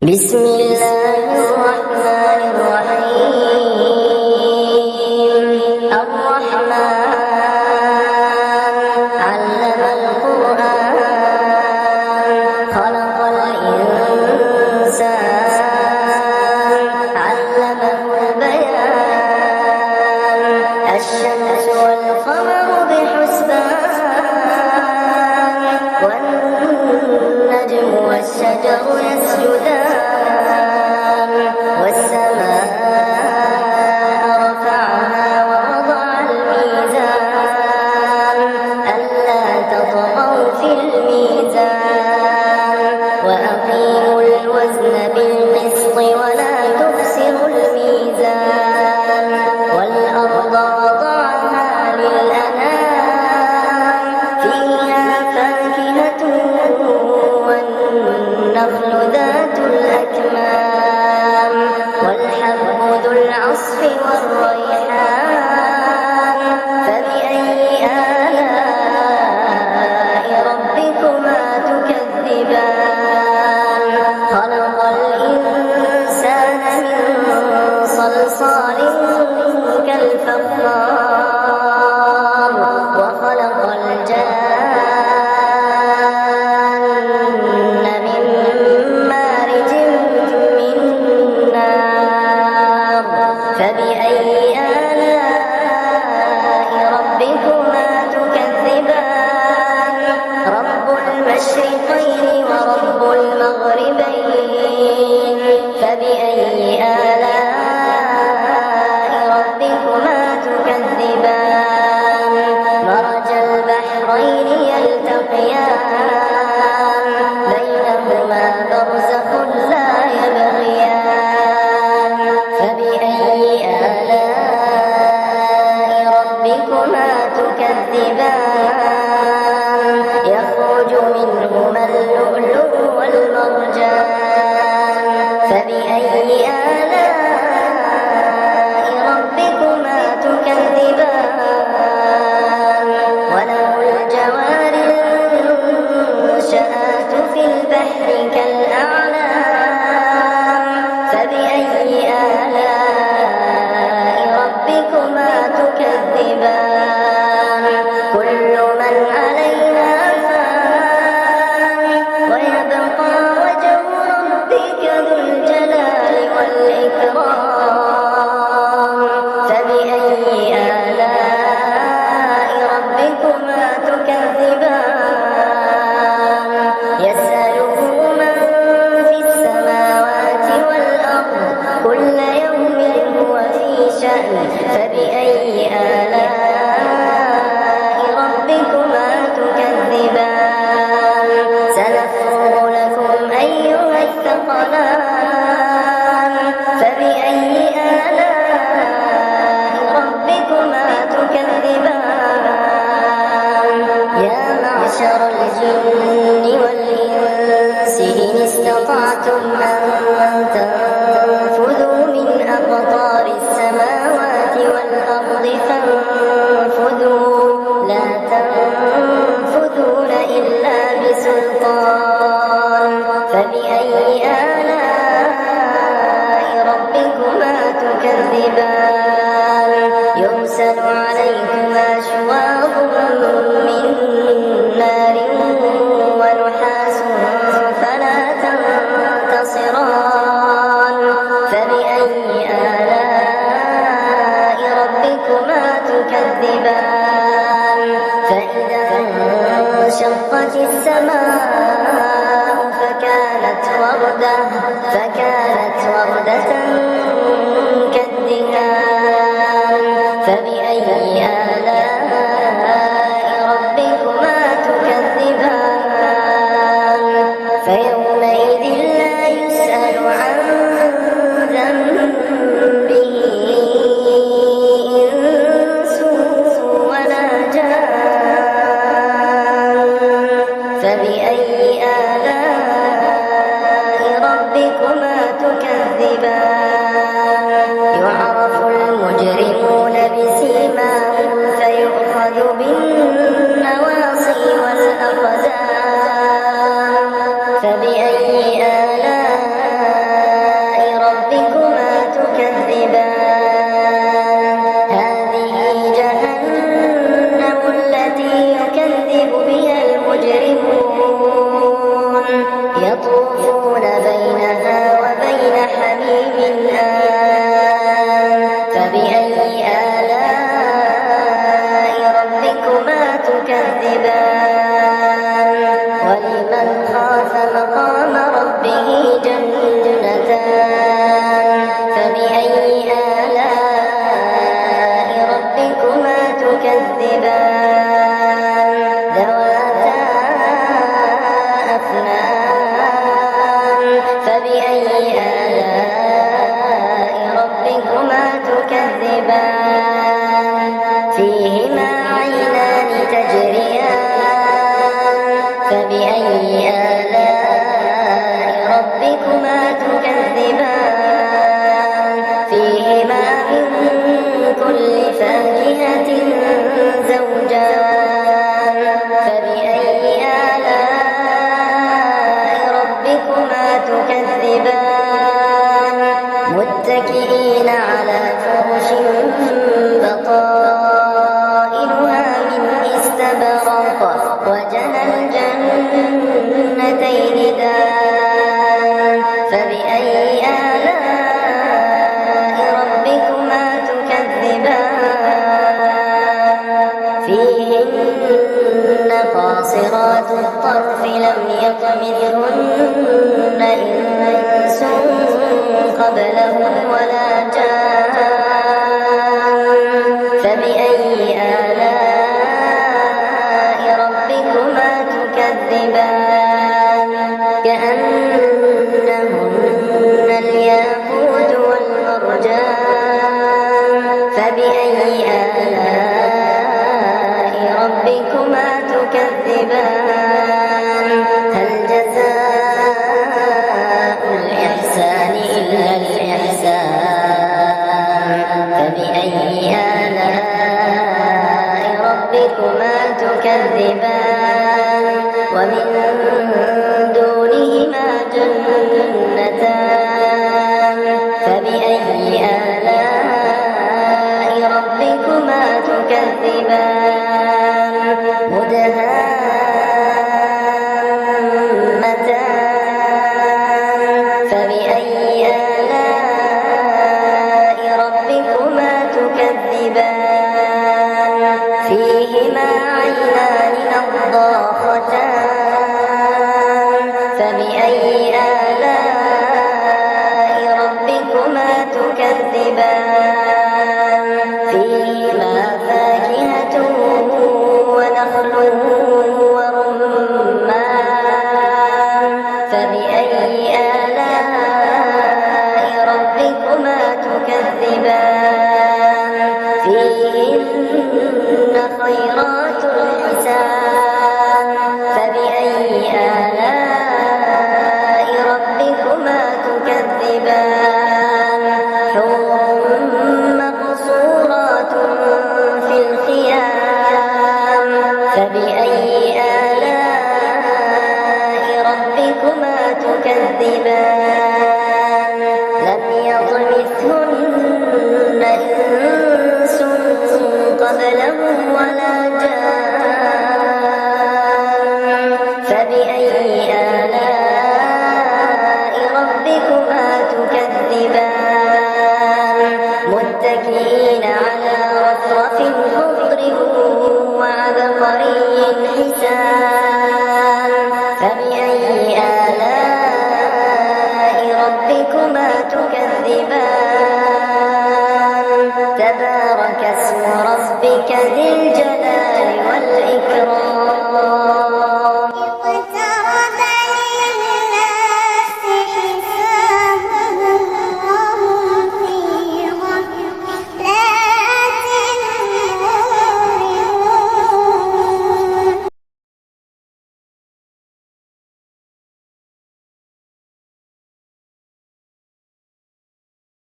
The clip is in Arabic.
بسم الله الرحمن الرحيم. الرحمن علم القرآن خلق الإنسان علمه البيان الشمس والقمر بحسبان والنجم والشجر يسجدان والسماء رفعها ووضع الميزان ألا تطغوا في الميزان وأقيموا الوزن بالقسط ولا تخسروا الميزان والأرض وضعها للأنام فيها فاكهة والنخل ذات الأكمام والحب ذو العصف والريحان فبأي آلاء ربكما تكذبان خلق الإنسان من صلصال كالفخار وخلق الجان من مارج من نار فبأي آلاء ربكما تكذبان رب المشرقين ورب المغربين فبأي آلاء ربكما تكذبان مرج البحرين يلتقيان بينهما برزخ لا يبغيان فبأي آلاء ربكما تكذبان يخرج منهما اللؤلؤ والمرجان فبأي آلاء ربكما تكذبان وله الجوار المنشآت في البحر كالأعلام فبأي آلاء ربكما تكذبان كل من عليها فان ويبقى وجه ربك ذو الجلال والإكرام فبأي آلاء ربكما تكذبان يسأله من في السماوات والأرض كل يوم هو في شأن فبأي آلاء ربكما تكذبان سنفرغ لكم أيها الثقلان فبأي آلاء ربكما تكذبان يا معشر الجن والإنس إن استطعتم أن تنفذوا من أقطار السماوات والأرض فانفذوا لا تنفذون إلا بسلطان فبأي آلاء ربكما تكذبان يرسل عليكما شواظ من نار ونحاس فلا تنتصران فبأي آلاء ربكما تكذبان فإذا انشقت السماء فكانت وردة كالدهان فبأي آلاء ربكما تكذبان فيومئذ لا يسأل عن ذنبه إنس ولا جان فبأي آلاء ربكما تكذبان يعرف المجرمون بسيماهم فيؤخذ بالنواصي والأقدام فبأي آلاء المرجان فبأي آلاء ربكما تكذبان متكئين على فرش بطائنها من استبرق وجنى الجنتين دان فبأي آلاء ربكما تكذبان فيهن قاصرات الطرف لم يطمثهن إنس قبلهم ولا جان فبأي آلاء ربكما تكذبان كأنهن الياقوت والمرجان فبأي آلاء ربكما تكذبان هل جزاء الإحسان إلا الإحسان فبأي آلاء ربكما تكذبان ومن دونهما جنتان فبأي آلاء ربكما تكذبان مدهامتان فبأي آلاء ربكما تكذبان فيهما عينان نضاختان فبأي آلاء ربكما تكذبان فيهما فاكهة ونخل ورمان فبأي آلاء ربكما تكذبان فيهن خيرات حسان فبأي آلاء ربكما تكذبان حور مقصورات في الخيام فبأي آلاء ربكما تكذبان لم يطمثهن إنس قبلهم ولا جان فبأي آلاء ربكما تكذبان متكئين على رفرف خضر وعبقري حسان فبأي آلاء ربكما تكذبان تبارك اسم ربك ذي الجلال والإكرام